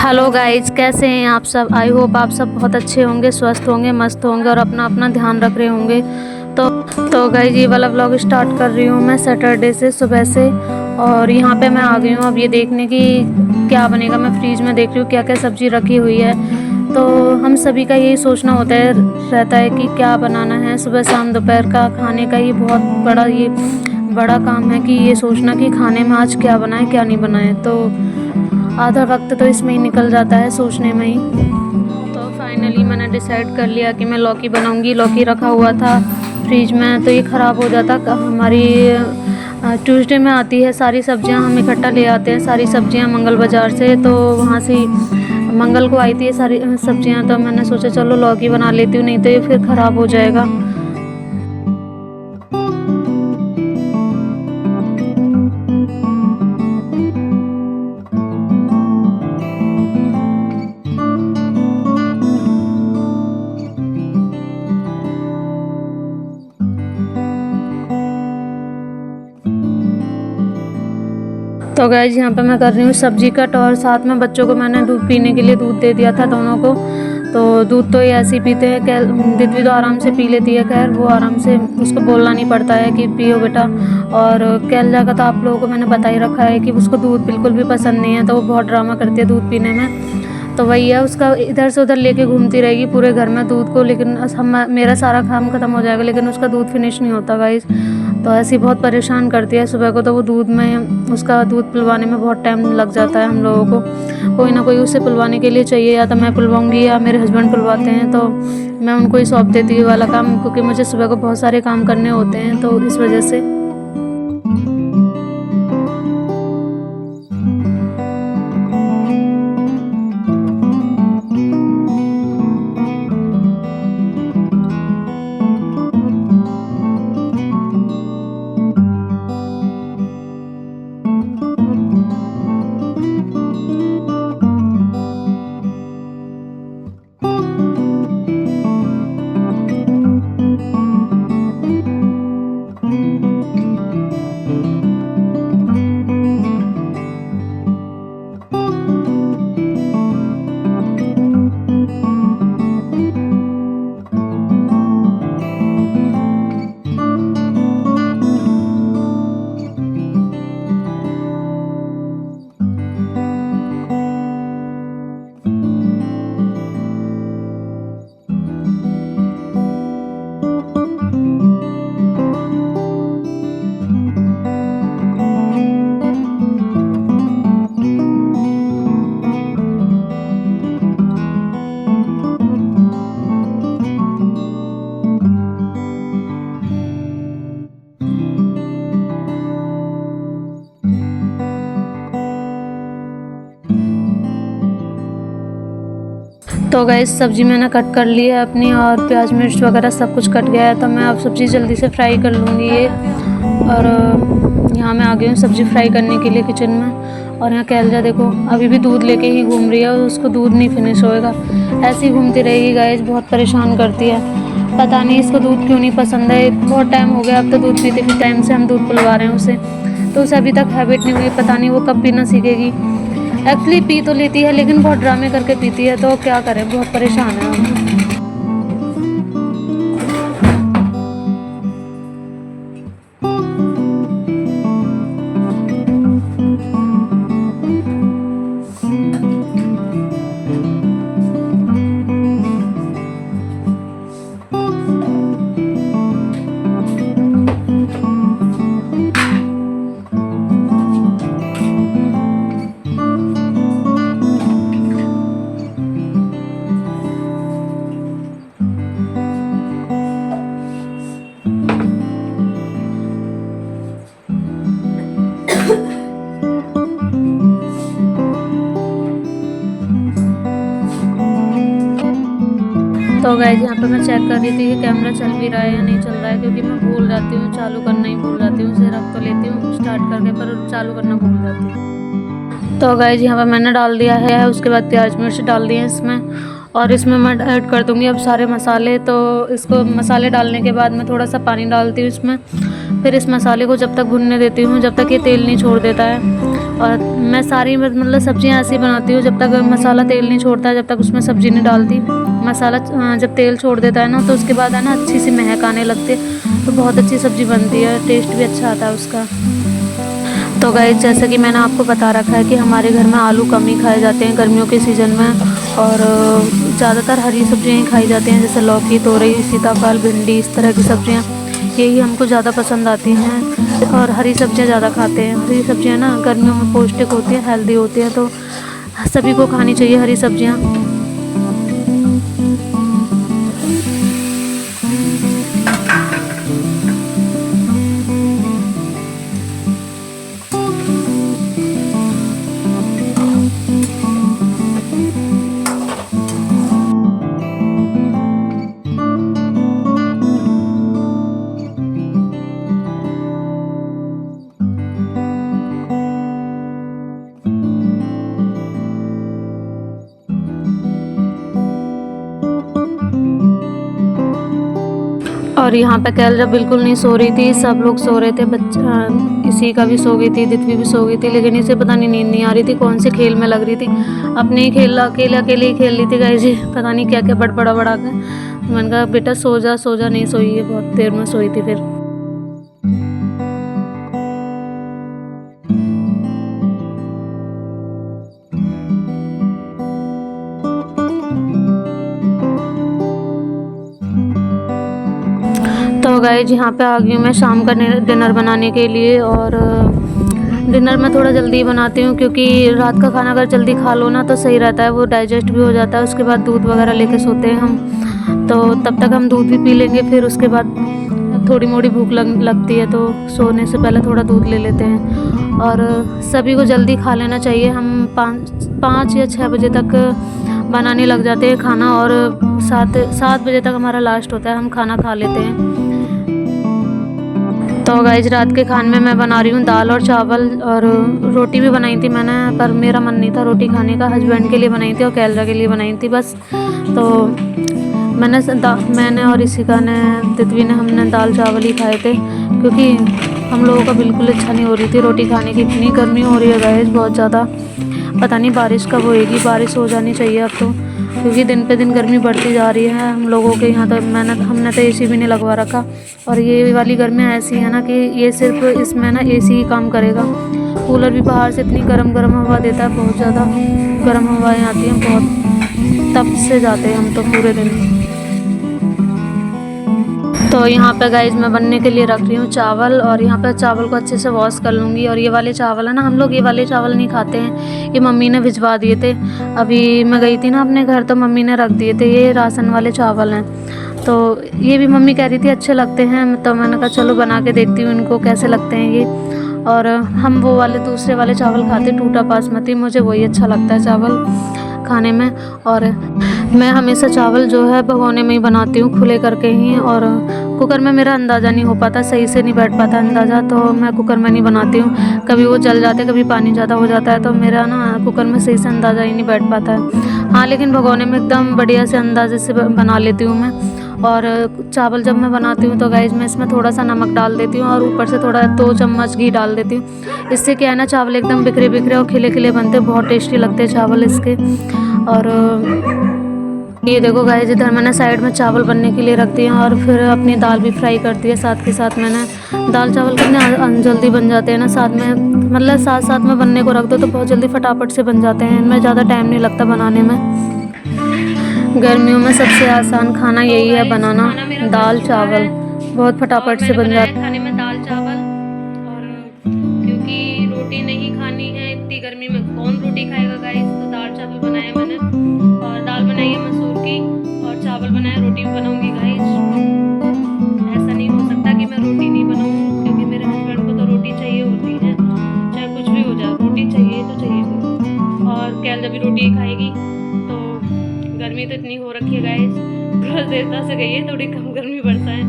Hello guys, कैसे हैं आप सब। आई होप आप सब बहुत अच्छे होंगे, स्वस्थ होंगे, मस्त होंगे और अपना अपना ध्यान रख रहे होंगे। तो गाइज ये वाला व्लॉग स्टार्ट कर रही हूँ मैं सैटरडे से सुबह से। और यहाँ पे मैं आ गई हूँ अब ये देखने की क्या बनेगा। मैं फ्रीज में देख रही हूँ क्या क्या सब्ज़ी रखी हुई है। तो हम सभी का यही सोचना होता है रहता है कि क्या बनाना है सुबह शाम दोपहर का खाने का। ये बहुत बड़ा काम है कि ये सोचना कि खाने में आज क्या बनाए क्या नहीं बनाए। तो आधा वक्त तो इसमें ही निकल जाता है सोचने में ही। तो फाइनली मैंने डिसाइड कर लिया कि मैं लौकी बनाऊंगी। लौकी रखा हुआ था फ्रिज में तो ये ख़राब हो जाता। हमारी ट्यूसडे में आती है सारी सब्जियां, हम इकट्ठा ले आते हैं सारी सब्जियां मंगल बाज़ार से। तो वहाँ से मंगल को आई थी ये सारी सब्जियां। तो मैंने सोचा चलो लौकी बना लेती हूँ, नहीं तो ये फिर ख़राब हो जाएगा। तो गाइज यहाँ पे मैं कर रही हूँ सब्जी कट और साथ में बच्चों को मैंने दूध पीने के लिए दूध दे दिया था दोनों को। तो दूध तो ये ऐसे ही पीते हैं। दिव्य तो आराम से पी लेती है, खैर वो आराम से, उसको बोलना नहीं पड़ता है कि पियो बेटा। और कैलजा का तो आप लोगों को मैंने बता ही रखा है कि उसको दूध बिल्कुल भी पसंद नहीं है। तो वो बहुत ड्रामा करती है दूध पीने में। तो वही है, उसका इधर से उधर लेके घूमती रहेगी पूरे घर में दूध को। लेकिन मेरा सारा काम ख़त्म हो जाएगा लेकिन उसका दूध फिनिश नहीं होता गाइस। तो ऐसी बहुत परेशान करती है सुबह को। तो वो दूध में उसका दूध पिलवाने में बहुत टाइम लग जाता है हम लोगों को। कोई ना कोई उसे पिलवाने के लिए चाहिए, या तो मैं पिलवाऊंगी या मेरे हस्बैंड पिलवाते हैं। तो मैं उनको ही सौंप देती हूँ वाला काम, क्योंकि मुझे सुबह को बहुत सारे काम करने होते हैं तो इस वजह से। तो गाइस सब्ज़ी मैंने कट कर ली है अपनी, और प्याज मिर्च वगैरह सब कुछ कट गया है। तो मैं अब सब्ज़ी जल्दी से फ्राई कर लूँगी ये। और यहाँ मैं आ गई हूँ सब्ज़ी फ्राई करने के लिए किचन में। और यहाँ कैलजा देखो अभी भी दूध लेके ही घूम रही है, और उसको दूध नहीं फिनिश होएगा, ऐसे ही घूमती रहेगी गाइस, बहुत परेशान करती है। पता नहीं इसको दूध क्यों नहीं पसंद है। बहुत टाइम हो गया अब तो दूध पीते भी टाइम से हम दूध पिलवा रहे हैं उसे, तो उसे अभी तक हैबिट नहीं हुई। पता नहीं वो कब पीना सीखेगी। एक्चुअली पी तो लेती है लेकिन बहुत ड्रामे करके पीती है, तो क्या करें, बहुत परेशान है हम। तो गाइस यहाँ पे मैं चेक कर रही थी कि कैमरा चल भी रहा है या नहीं चल रहा है, क्योंकि मैं भूल जाती हूँ, चालू करना ही भूल जाती हूँ। उसे रख तो लेती हूँ स्टार्ट करके, पर चालू करना भूल जाती हूँ। तो गाइस यहाँ पे मैंने डाल दिया है, उसके बाद प्याज मिर्च डाल दिए इसमें। और इसमें मैं ऐड कर दूँगी अब सारे मसाले। तो इसको मसाले डालने के बाद मैं थोड़ा सा पानी डालती हूँ इसमें। फिर इस मसाले को जब तक भुनने देती हूँ जब तक ये तेल नहीं छोड़ देता है। और मैं सारी मतलब सब्जियां ऐसी बनाती हूँ जब तक मसाला तेल नहीं छोड़ता है, जब तक उसमें सब्ज़ी नहीं डालती। मसाला जब तेल छोड़ देता है ना तो उसके बाद है ना अच्छी सी महक आने लगती है, तो बहुत अच्छी सब्ज़ी बनती है, टेस्ट भी अच्छा आता है उसका। तो गाइस जैसे कि मैंने आपको बता रखा है कि हमारे घर में आलू कम ही खाए जाते हैं गर्मियों के सीज़न में, और ज़्यादातर हरी सब्जियां ही खाई जाती हैं, जैसे लौकी, तोरई, सीताफल, भिंडी, इस तरह की सब्जियां यही हमको ज़्यादा पसंद आती हैं। और हरी सब्जियां ज़्यादा खाते हैं। हरी सब्जियां ना गर्मियों में पौष्टिक होती हैं, हेल्दी होती हैं, तो सभी को खानी चाहिए हरी सब्जियां। और यहाँ पे कैल बिल्कुल नहीं सो रही थी, सब लोग सो रहे थे, बच्चा इसी का भी सो गई थी, दित्वी भी सो गई थी, लेकिन इसे पता नहीं नींद नहीं आ रही थी, कौन से खेल में लग रही थी, अपने ही खेल अकेले ही खेल रही थी गाइस जी, पता नहीं क्या क्या बड़बड़ा बड़ा के। मैंने कहा बेटा सो जा, नहीं सोई है, बहुत देर में सोई थी फिर। तो गाइस यहाँ पे आ गई हूँ मैं शाम का डिनर बनाने के लिए। और डिनर मैं थोड़ा जल्दी बनाती हूँ, क्योंकि रात का खाना अगर जल्दी खा लो ना तो सही रहता है, वो डाइजेस्ट भी हो जाता है। उसके बाद दूध वगैरह लेके सोते हैं हम, तो तब तक हम दूध भी पी लेंगे, फिर उसके बाद थोड़ी मोड़ी भूख लगती है, तो सोने से पहले थोड़ा दूध ले लेते हैं। और सभी को जल्दी खा लेना चाहिए। हम 5 या 6 बजे तक बनाने लग जाते हैं खाना, और 7 बजे तक हमारा लास्ट होता है, हम खाना खा लेते हैं। तो गाइस रात के खाने में मैं बना रही हूँ दाल और चावल, और रोटी भी बनाई थी मैंने, पर मेरा मन नहीं था रोटी खाने का, हस्बैंड के लिए बनाई थी और कैलरा के लिए बनाई थी बस। तो मैंने और इशिका ने, तितवी ने, हमने दाल चावल ही खाए थे, क्योंकि हम लोगों का बिल्कुल इच्छा नहीं हो रही थी रोटी खाने की। इतनी गर्मी हो रही है गाइस बहुत ज़्यादा, पता नहीं बारिश कब होएगी, बारिश हो जानी चाहिए अब तो, क्योंकि दिन पे दिन गर्मी बढ़ती जा रही है हम लोगों के यहाँ। तो हमने तो एसी भी नहीं लगवा रखा, और ये वाली गर्मियाँ ऐसी है ना कि ये सिर्फ इसमें ना एसी ही काम करेगा। कूलर भी बाहर से इतनी गर्म हवा देता है, बहुत ज़्यादा गर्म हवाएं आती हैं, बहुत तप से जाते हैं हम तो पूरे दिन। तो यहाँ पे गाइस मैं बनने के लिए रख रही हूँ चावल, और यहाँ पे चावल को अच्छे से वॉश कर लूँगी। और ये वाले चावल है ना, हम लोग ये वाले चावल नहीं खाते हैं, ये मम्मी ने भिजवा दिए थे। अभी मैं गई थी ना अपने घर, तो मम्मी ने रख दिए थे, ये राशन वाले चावल हैं। तो ये भी मम्मी कह रही थी अच्छे लगते हैं, तो मैंने कहा चलो बना के देखती हूँ इनको कैसे लगते हैं ये। और हम वो वाले दूसरे वाले चावल खाते, टूटा बासमती, मुझे वही अच्छा लगता है चावल खाने में। और मैं हमेशा चावल जो है भगोने में ही बनाती हूँ, खुले करके ही। और कुकर में मेरा अंदाज़ा नहीं हो पाता, सही से नहीं बैठ पाता अंदाज़ा, तो मैं कुकर में नहीं बनाती हूँ। कभी वो जल जाते, कभी पानी ज़्यादा हो जाता है, तो मेरा ना कुकर में सही से अंदाज़ा ही नहीं बैठ पाता है। हाँ लेकिन भगोने में एकदम बढ़िया से अंदाजे से बना लेती हूँ मैं। और चावल जब मैं बनाती हूँ तो गाइस मैं इसमें थोड़ा सा नमक डाल देती हूँ, और ऊपर से थोड़ा 2 चम्मच घी डाल देती हूँ। इससे क्या है ना, चावल एकदम बिखरे और खिले बनते, बहुत टेस्टी लगते हैं चावल इसके। और ये देखो गाइस, इधर मैंने साइड में चावल बनने के लिए रख दिए, और फिर अपनी दाल भी फ्राई कर दी है साथ के साथ। मैंने दाल चावल कितने जल्दी बन जाते हैं ना, साथ में मतलब साथ में बनने को रख दो तो बहुत जल्दी फटाफट से बन जाते हैं, इनमें ज़्यादा टाइम नहीं लगता बनाने में। गर्मियों में सबसे आसान खाना यही है बनाना, दाल चावल, बहुत फटाफट से बन जाता है खाने में दाल चावल। और क्योंकि रोटी नहीं खानी है इतनी गर्मी में, कौन रोटी खाएगा गाइस, तो दाल चावल बनाया मैंने। और दाल बनाई है मसूर की, और चावल बनाया, रोटी भी बनाऊंगी गाइस। ऐसा नहीं हो सकता कि मैं रोटी नहीं बनाऊँ, क्योंकि मेरे हस्बैंड को तो रोटी चाहिए होती है, चाहे कुछ भी हो जाए, रोटी चाहिए तो चाहिए। और कैल जब भी रोटी खाएगी, तो गर्मी तो इतनी हो रखी है गाइस, रोज देवता से गई है थोड़ी कम गर्मी बरसाए,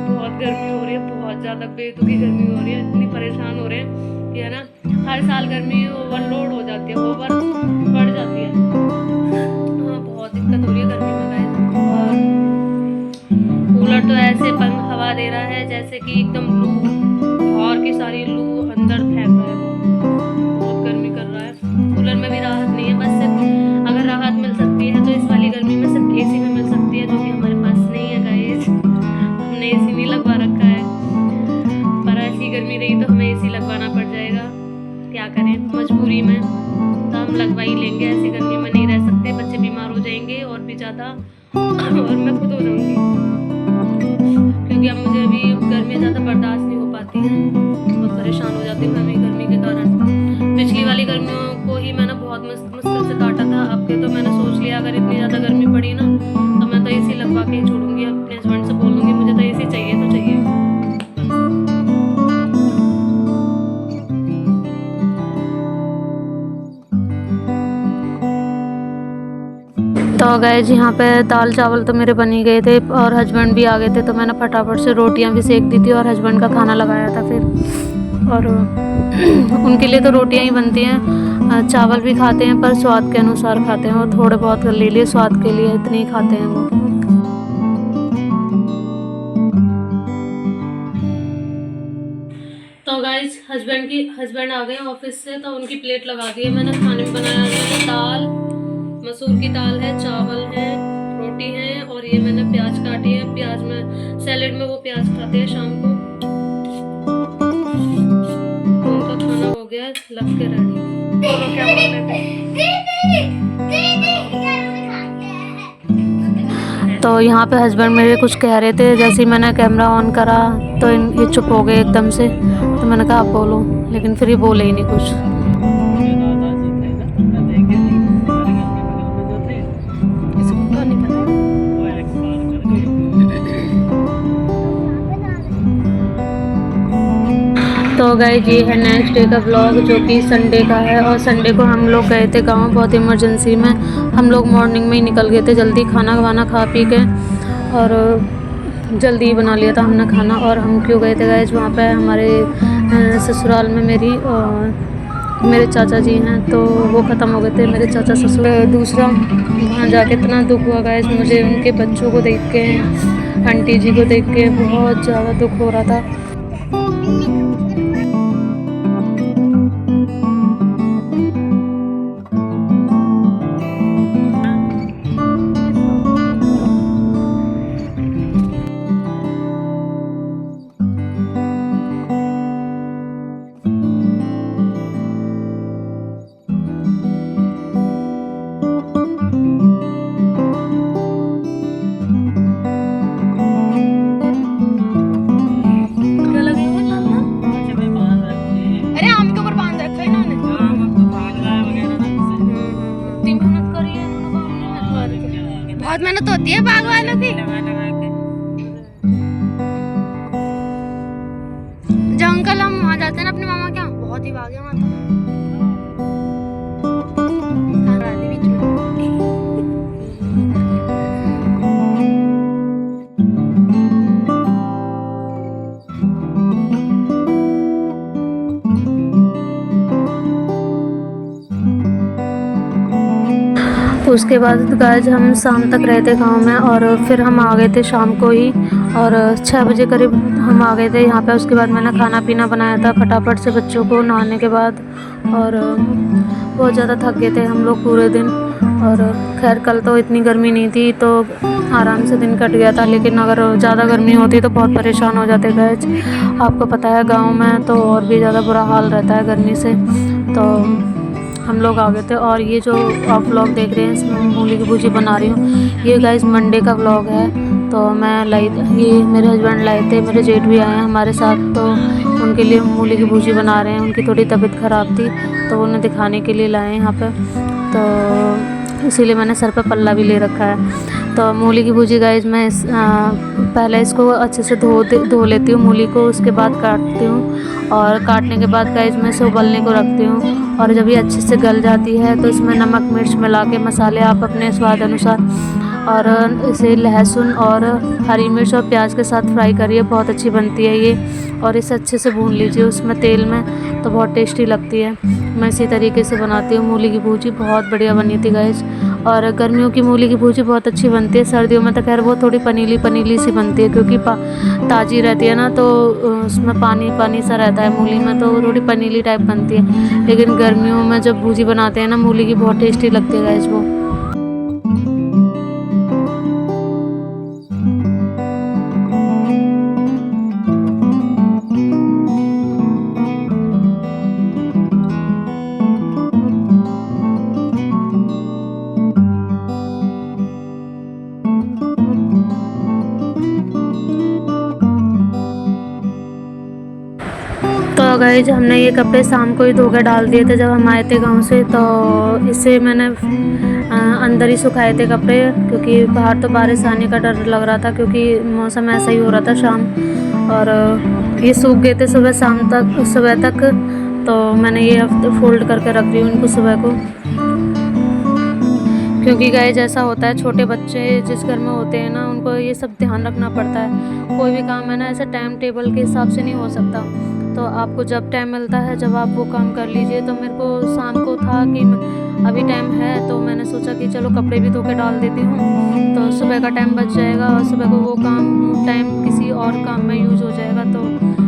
बहुत गर्मी हो रही है, बहुत ज़्यादा बेतुकी गर्मी हो रही है, इतनी परेशान हो रहे हैं कि है ना, हर साल गर्मी ओवरलोड हो जाती है, ओवर बढ़ जाती है। हाँ बहुत दिक्कत हो रही है गर्मी में गाइस। और कूलर तो ऐसे हवा दे रहा है जैसे कि एकदम लू, और की सारी लू अंदर फेंक रहा है, बहुत गर्मी लेंगे, ऐसी गर्मी में नहीं रह सकते, बच्चे बीमार हो जाएंगे और भी ज़्यादा, और मैं खुद हो जाऊँगी, क्योंकि अब मुझे अभी गर्मी ज़्यादा बर्दाश्त नहीं हो पाती है, बहुत परेशान हो जाती हूँ अभी गर्मी के कारण। पिछली वाली गर्मियों को ही मैंने बहुत मुश्किल से काटा था। अब के तो मैंने सोच लिया अगर इतनी ज़्यादा गर्मी पड़ी ना तो मैं तो एसी लगवा के ही छोड़ूंगी, अपने हस्बैंड से बोलूँगी मुझे तो एसी चाहिए तो चाहिए। तो गाइस यहाँ पे दाल चावल तो मेरे बन ही गए थे और हस्बैंड भी आ गए थे, तो मैंने फटाफट से रोटियां भी सेक दी थी और हस्बैंड का खाना लगाया था फिर। और उनके लिए तो रोटियां ही बनती हैं, चावल भी खाते हैं पर स्वाद के अनुसार खाते हैं, वो थोड़े बहुत ले लिए स्वाद के लिए, इतने ही खाते हैं वो। तो गाइस हस्बैंड आ गए ऑफिस से, तो उनकी प्लेट लगा दी है मैंने। खाने में बनाया है दाल, मसूर की दाल है, चावल है, रोटी है, और ये मैंने प्याज काटी है। प्याज में सैलेड में वो प्याज खाते हैं शाम को। तो उनका खाना हो गया, लग के रेडी। तो यहाँ पे हस्बैंड मेरे कुछ कह रहे थे, जैसे ही मैंने कैमरा ऑन करा तो ये चुप हो गए एकदम से। तो मैंने कहा आप बोलो, लेकिन फिर ये बोले ही नहीं कुछ। तो गाइस ये है नेक्स्ट डे का व्लॉग, जो कि संडे का है। और संडे को हम लोग गए थे गांव, बहुत इमरजेंसी में। हम लोग मॉर्निंग में ही निकल गए थे जल्दी, खाना वाना खा पी के, और जल्दी ही बना लिया था हमने खाना। और हम क्यों गए थे गाइस, वहाँ पे हमारे ससुराल में मेरे चाचा जी हैं, तो वो ख़त्म हो गए थे मेरे चाचा ससुर। दूसरा वहाँ जाके इतना दुख हुआ गाइस मुझे, उनके बच्चों को देख के, आंटी जी को देख के बहुत ज़्यादा दुख हो रहा था। बहुत मेहनत होती है बाग वालों की। जब अंकल हम वहाँ जाते हैं ना अपने मामा के यहाँ, बहुत ही भागे वहाँ तो। उसके बाद गाइस हम शाम तक रहे थे गाँव में, और फिर हम आ गए थे शाम को ही, और 6 बजे करीब हम आ गए थे यहाँ पे। उसके बाद मैंने खाना पीना बनाया था फटाफट से बच्चों को नहाने के बाद, और बहुत ज़्यादा थक गए थे हम लोग पूरे दिन। और खैर कल तो इतनी गर्मी नहीं थी तो आराम से दिन कट गया था, लेकिन अगर ज़्यादा गर्मी होती तो बहुत परेशान हो जाते गाइस। आपको पता है गाँव में तो और भी ज़्यादा बुरा हाल रहता है गर्मी से। तो हम लोग आ गए थे। और ये जो आप व्लॉग देख रहे हैं इसमें मैं मूली की भुजी बना रही हूँ। ये गाइस मंडे का व्लॉग है। तो मैं ये मेरे हस्बैंड लाए थे, मेरे जेठ भी आए हैं हमारे साथ, तो उनके लिए मूली की भुजी बना रहे हैं। उनकी थोड़ी तबीयत ख़राब थी तो उन्हें दिखाने के लिए लाए हैं यहाँ पर, तो इसीलिए मैंने सर पर पल्ला भी ले रखा है। तो मूली की भुजी गाइस मैं पहले इसको अच्छे से धो लेती हूँ मूली को, उसके बाद काटती हूँ, और काटने के बाद गाइस मैं इसे उबलने को रखती हूँ। और जब ये अच्छे से गल जाती है तो इसमें नमक मिर्च मिला के, मसाले आप अपने स्वाद अनुसार, और इसे लहसुन और हरी मिर्च और प्याज के साथ फ्राई करिए, बहुत अच्छी बनती है ये। और इसे अच्छे से भून लीजिए उसमें तेल में, तो बहुत टेस्टी लगती है। मैं इसी तरीके से बनाती हूँ मूली की भुजी, बहुत बढ़िया बनी थी गाइस। और गर्मियों की मूली की भुजी बहुत अच्छी बनती है, सर्दियों में तो खैर वो थोड़ी पनीली पनीली सी बनती है, क्योंकि ताज़ी रहती है ना, तो उसमें पानी पानी सा रहता है मूली में, तो थोड़ी पनीली टाइप बनती है। लेकिन गर्मियों में जब भुजी बनाते हैं ना मूली की, बहुत टेस्टी लगती है गाइस वो। तो गाइज हमने ये कपड़े शाम को ही धो के डाल दिए थे जब हम आए थे गांव से। तो इसे मैंने अंदर ही सुखाए थे कपड़े, क्योंकि बाहर तो बारिश आने का डर लग रहा था, क्योंकि मौसम ऐसा ही हो रहा था शाम। और ये सूख गए थे सुबह तक। तो मैंने ये फोल्ड करके रख दी उनको सुबह को, क्योंकि गाइस ऐसा होता है छोटे बच्चे जिस घर में होते हैं ना, उनको ये सब ध्यान रखना पड़ता है। कोई भी काम है ना ऐसे टाइम टेबल के हिसाब से नहीं हो सकता। तो आपको जब टाइम मिलता है जब आप वो काम कर लीजिए। तो मेरे को शाम को था कि अभी टाइम है, तो मैंने सोचा कि चलो कपड़े भी धो के डाल देती हूँ, तो सुबह का टाइम बच जाएगा और सुबह को वो काम टाइम किसी और काम में यूज हो जाएगा। तो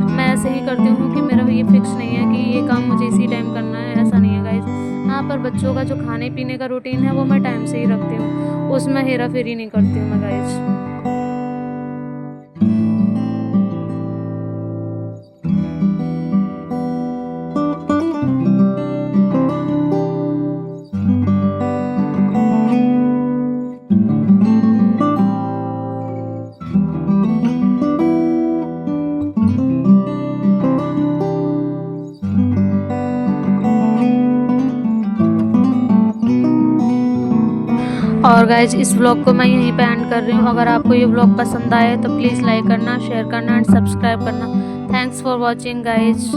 मैं ऐसे ही करती हूँ कि मेरा ये फिक्स नहीं है कि ये काम मुझे इसी टाइम करना है, ऐसा नहीं है गाइस। हाँ, पर बच्चों का जो खाने पीने का रूटीन है वो मैं टाइम से ही रखती हूँ, उसमें हेरा फेरी नहीं करती हूँ मैं गाइस। और गाइज इस व्लॉग को मैं यहीं पे एंड कर रही हूँ। अगर आपको ये व्लॉग पसंद आए तो प्लीज़ लाइक करना, शेयर करना एंड सब्सक्राइब करना। Thanks for watching guys.